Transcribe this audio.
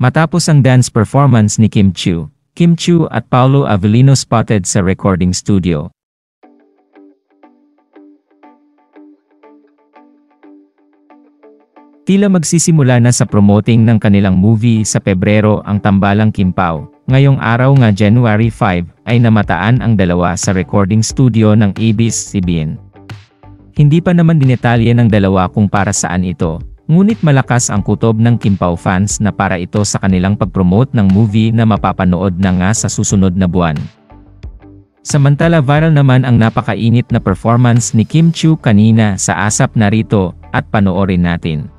Matapos ang dance performance ni Kim Chiu at Paolo Avellino spotted sa recording studio. Tila magsisimula na sa promoting ng kanilang movie sa Pebrero ang tambalang Kim Pao. Ngayong araw nga January 5 ay namataan ang dalawa sa recording studio ng ABS-CBN. Hindi pa naman dinetalye ng dalawa kung para saan ito, ngunit malakas ang kutob ng Kim Pao fans na para ito sa kanilang pag-promote ng movie na mapapanood na nga sa susunod na buwan. Samantala viral naman ang napakainit na performance ni Kim Chiu kanina sa ASAP Narito at panoorin natin.